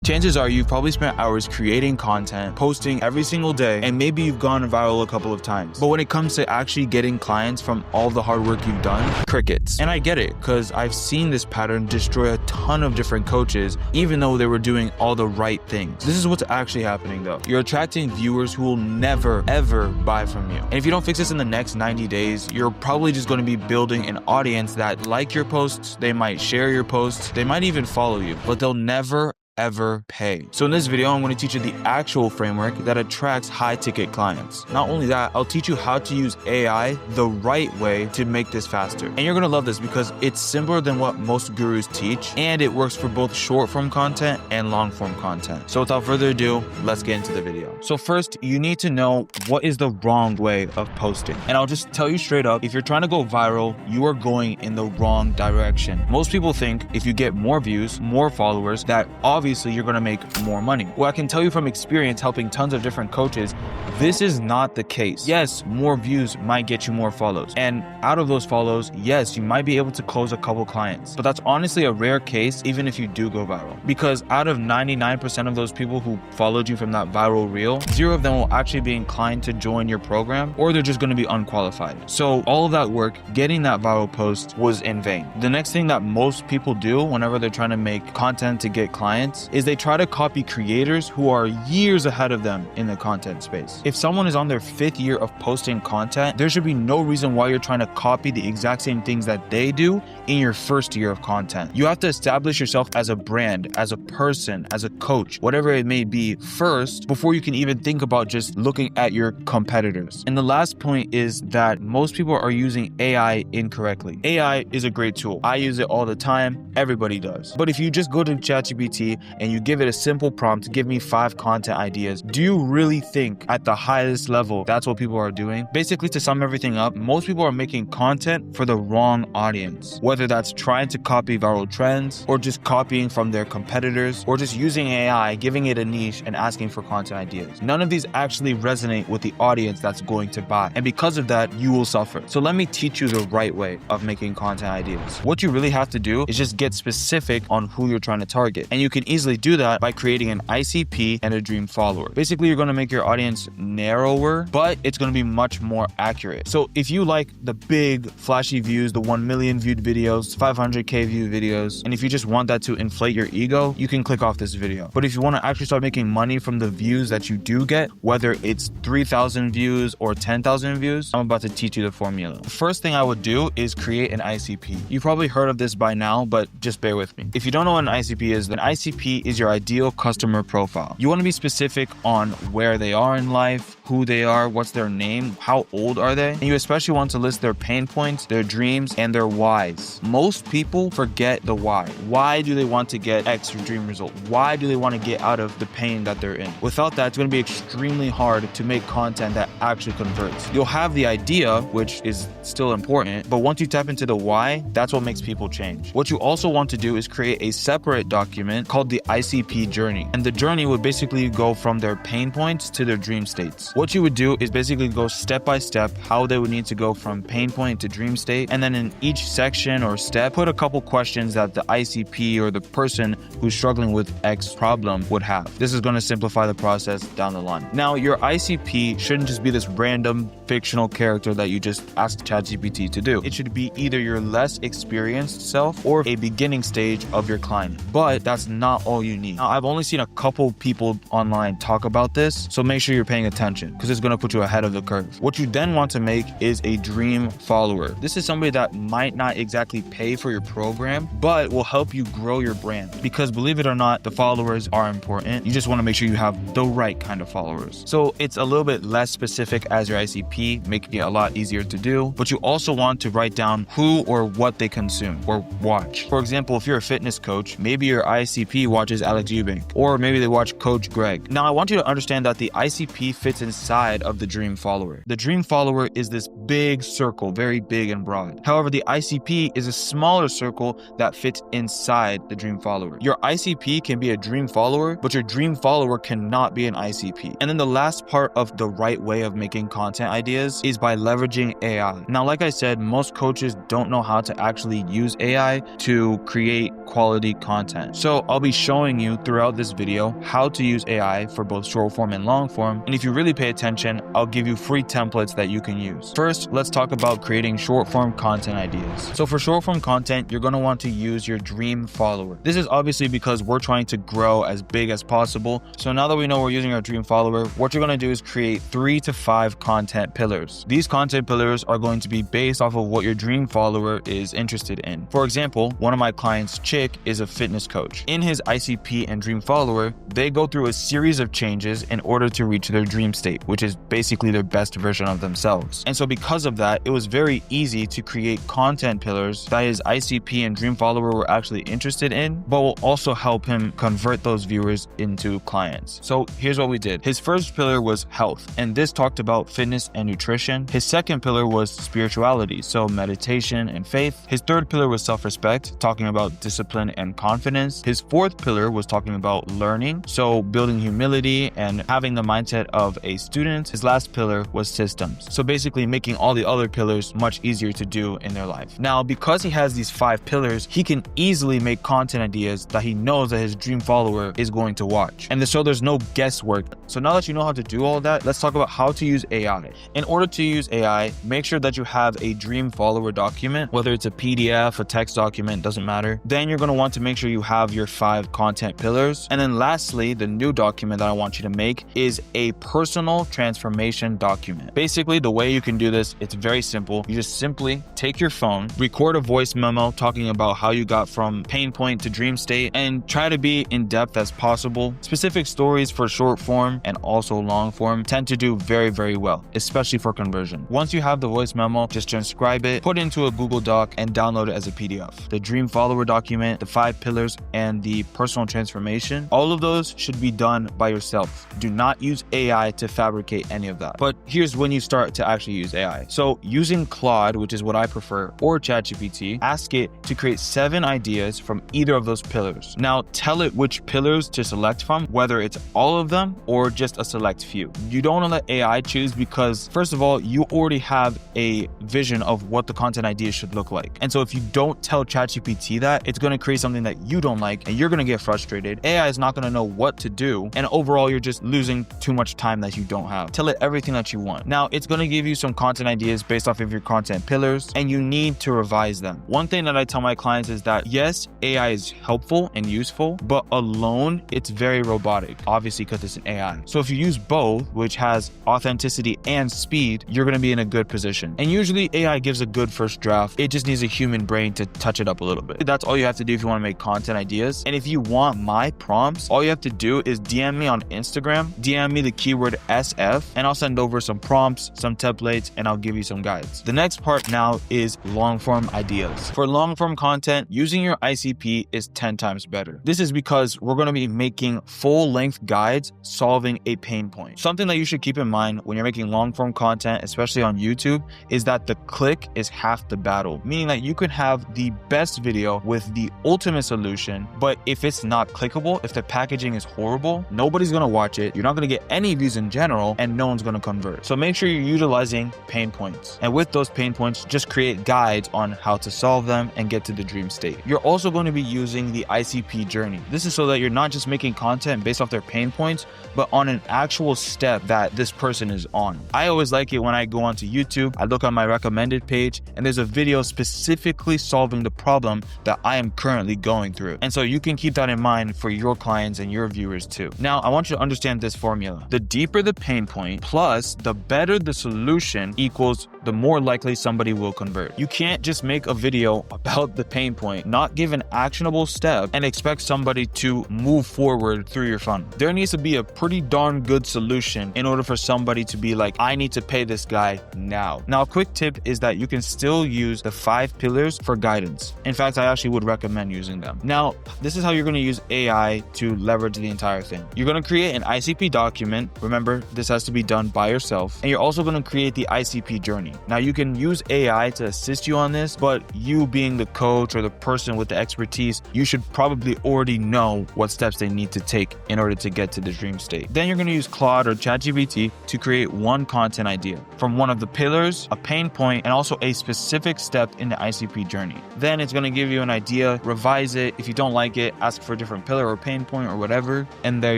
Chances are you've probably spent hours creating content, posting every single day, and maybe you've gone viral a couple of times. But when it comes to actually getting clients from all the hard work you've done, crickets. And I get it, because I've seen this pattern destroy a ton of different coaches, even though they were doing all the right things. This is what's actually happening though. You're attracting viewers who will never, ever buy from you. And if you don't fix this in the next 90 days, you're probably just going to be building an audience that like your posts, they might share your posts, they might even follow you, but they'll never ever pay. So in this video, I'm going to teach you the actual framework that attracts high ticket clients. Not only that, I'll teach you how to use AI the right way to make this faster. And you're going to love this because it's simpler than what most gurus teach, and it works for both short form content and long form content. So without further ado, let's get into the video. So first, you need to know what is the wrong way of posting. And I'll just tell you straight up, if you're trying to go viral, you are going in the wrong direction. Most people think if you get more views, more followers, that obviously you're going to make more money. Well, I can tell you from experience helping tons of different coaches, this is not the case. Yes, more views might get you more follows. And out of those follows, yes, you might be able to close a couple clients. But that's honestly a rare case, even if you do go viral. Because out of 99% of those people who followed you from that viral reel, 0 of them will actually be inclined to join your program, or they're just going to be unqualified. So all of that work, getting that viral post, was in vain. The next thing that most people do whenever they're trying to make content to get clients is they try to copy creators who are years ahead of them in the content space. If someone is on their 5th year of posting content, there should be no reason why you're trying to copy the exact same things that they do in your 1st year of content. You have to establish yourself as a brand, as a person, as a coach, whatever it may be first, before you can even think about just looking at your competitors. And the last point is that most people are using AI incorrectly. AI is a great tool. I use it all the time. Everybody does. But if you just go to ChatGPT and you give it a simple prompt, give me 5 content ideas, do you really think at the highest level that's what people are doing? Basically, to sum everything up, most people are making content for the wrong audience. Whether that's trying to copy viral trends, or just copying from their competitors, or just using AI, giving it a niche and asking for content ideas. None of these actually resonate with the audience that's going to buy. And because of that, you will suffer. So let me teach you the right way of making content ideas. What you really have to do is just get specific on who you're trying to target. And you can easily do that by creating an ICP and a dream follower. Basically, you're going to make your audience narrower, but it's going to be much more accurate. So if you like the big flashy views, the 1 million viewed videos, 500k view videos, and if you just want that to inflate your ego, you can click off this video. But if you want to actually start making money from the views that you do get, whether it's 3,000 views or 10,000 views, I'm about to teach you the formula. The first thing I would do is create an ICP. You've probably heard of this by now, but just bear with me. If you don't know what an ICP is, then ICP is your ideal customer profile. You want to be specific on where they are in life, who they are, what's their name, how old are they, and you especially want to list their pain points, their dreams, and their whys. Most people forget the why. Why do they want to get X dream result? Why do they want to get out of the pain that they're in? Without that, it's going to be extremely hard to make content that actually converts. You'll have the idea, which is still important, but once you tap into the why, that's what makes people change. What you also want to do is create a separate document called the ICP journey. And the journey would basically go from their pain points to their dream states. What you would do is basically go step by step how they would need to go from pain point to dream state. And then in each section or step, put a couple questions that the ICP or the person who's struggling with X problem would have. This is going to simplify the process down the line. Now, your ICP shouldn't just be this random fictional character that you just ask ChatGPT to do. It should be either your less experienced self or a beginning stage of your client. But that's not all you need. Now, I've only seen a couple people online talk about this, so make sure you're paying attention because it's going to put you ahead of the curve. What you then want to make is a dream follower. This is somebody that might not exactly pay for your program, but will help you grow your brand. Because believe it or not, the followers are important. You just want to make sure you have the right kind of followers. So it's a little bit less specific as your ICP, making it a lot easier to do, but you also want to write down who or what they consume or watch. For example, if you're a fitness coach, maybe your ICP watches Alex Eubank, or maybe they watch Coach Greg. Now, I want you to understand that the ICP fits inside of the dream follower. The dream follower is this big circle, very big and broad. However, the ICP is a smaller circle that fits inside the dream follower. Your ICP can be a dream follower, but your dream follower cannot be an ICP. And then the last part of the right way of making content ideas is by leveraging AI. Now, like I said, most coaches don't know how to actually use AI to create quality content. So I'll be be showing you throughout this video how to use AI for both short form and long form. And if you really pay attention, I'll give you free templates that you can use. First, let's talk about creating short form content ideas. So for short form content, you're going to want to use your dream follower. This is obviously because we're trying to grow as big as possible. So now that we know we're using our dream follower, what you're going to do is create 3 to 5 content pillars. These content pillars are going to be based off of what your dream follower is interested in. For example, one of my clients, Chick, is a fitness coach. In his ICP and dream follower, they go through a series of changes in order to reach their dream state, which is basically their best version of themselves. And so because of that, it was very easy to create content pillars that his ICP and dream follower were actually interested in, but will also help him convert those viewers into clients. So here's what we did. His first pillar was health, and this talked about fitness and nutrition. His second pillar was spirituality, so meditation and faith. His third pillar was self-respect, talking about discipline and confidence. His fourth pillar was talking about learning, so building humility and having the mindset of a student. His last pillar was systems, so basically making all the other pillars much easier to do in their life. Now, because he has these 5 pillars, he can easily make content ideas that he knows that his dream follower is going to watch. And so there's no guesswork. So now that you know how to do all that, let's talk about how to use AI. In order to use AI, make sure that you have a dream follower document, whether it's a PDF, a text document, doesn't matter. Then you're going to want to make sure you have your 5 content pillars. And then lastly, the new document that I want you to make is a personal transformation document. Basically, the way you can do this, it's very simple. You just simply take your phone, record a voice memo talking about how you got from pain point to dream state, and try to be in depth as possible. Specific stories for short form and also long form tend to do very, very well, especially for conversion. Once you have the voice memo, just transcribe it, put it into a Google Doc, and download it as a PDF. The dream follower document, the 5 pillars, and the personal transformation, all of those should be done by yourself. Do not use AI to fabricate any of that. But here's when you start to actually use AI. So using Claude, which is what I prefer, or ChatGPT, ask it to create 7 ideas from either of those pillars. Now tell it which pillars to select from, whether it's all of them or just a select few. You don't want to let AI choose because, first of all, you already have a vision of what the content idea should look like. And so if you don't tell ChatGPT that, it's going to create something that you don't like and you're going to get frustrated. AI is not going to know what to do. And overall, you're just losing too much time that you don't have. Tell it everything that you want. Now, it's going to give you some content ideas based off of your content pillars, and you need to revise them. One thing that I tell my clients is that yes, AI is helpful and useful, but alone, it's very robotic, obviously because it's an AI. So if you use both, which has authenticity and speed, you're going to be in a good position. And usually AI gives a good first draft. It just needs a human brain to touch it up a little bit. That's all you have to do if you want to make content ideas. And if you want my prompts, all you have to do is DM me on Instagram, DM me the keyword SF, and I'll send over some prompts, some templates, and I'll give you some guides. The next part now is long form ideas. For long form content, using your ICP is 10 times better. This is because we're going to be making full length guides solving a pain point. Something that you should keep in mind when you're making long form content, especially on YouTube, is that the click is half the battle, meaning that you could have the best video with the ultimate solution, but if it's not clickable, if the packaging is horrible, nobody's going to watch it. You're not going to get any views in general, and no one's going to convert. So make sure you're utilizing pain points. And with those pain points, just create guides on how to solve them and get to the dream state. You're also going to be using the ICP journey. This is so that you're not just making content based off their pain points, but on an actual step that this person is on. I always like it when I go onto YouTube, I look on my recommended page, and there's a video specifically solving the problem that I am currently going through. And so you can keep that in mind for your clients and your viewers too. Now, I want you to understand this formula. The deeper the pain point plus the better the solution equals the more likely somebody will convert. You can't just make a video about the pain point, not give an actionable step, and expect somebody to move forward through your funnel. There needs to be a pretty darn good solution in order for somebody to be like, I need to pay this guy now. Now, a quick tip is that you can still use the 5 pillars for guidance. In fact, I actually would recommend using them. Now, this is how you're going to use AI to leverage the entire thing. You're going to create an ICP document. Remember, this has to be done by yourself. And you're also going to create the ICP journey. journey. Now you can use AI to assist you on this, but you being the coach or the person with the expertise, you should probably already know what steps they need to take in order to get to the dream state. Then you're going to use Claude or ChatGPT to create one content idea from one of the pillars, a pain point, and also a specific step in the ICP journey. Then it's going to give you an idea, revise it. If you don't like it, ask for a different pillar or pain point or whatever. And there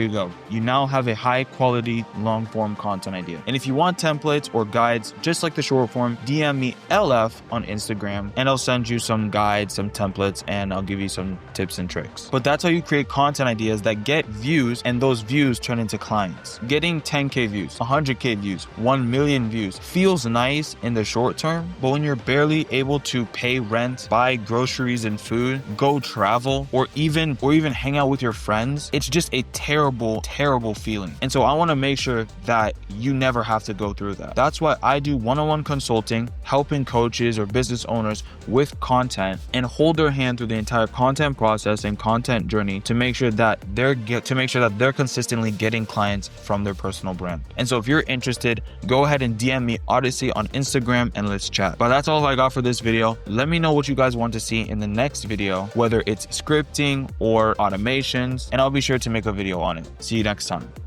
you go. You now have a high quality, long form content idea. And if you want templates or guides, just like the short form, DM me LF on Instagram and I'll send you some guides, some templates, and I'll give you some tips and tricks. But that's how you create content ideas that get views, and those views turn into clients. Getting 10K views, 100K views, 1 million views feels nice in the short term, but when you're barely able to pay rent, buy groceries and food, go travel, or even hang out with your friends, it's just a terrible feeling. And so I want to make sure that you never have to go through that. That's why I do one-on-one consulting, helping coaches or business owners with content and hold their hand through the entire content process and content journey to make sure that they're consistently getting clients from their personal brand. And so if you're interested, go ahead and DM me Odyssey on Instagram and let's chat. But that's all I got for this video. Let me know what you guys want to see in the next video, whether it's scripting or automations, and I'll be sure to make a video on it. See you next time.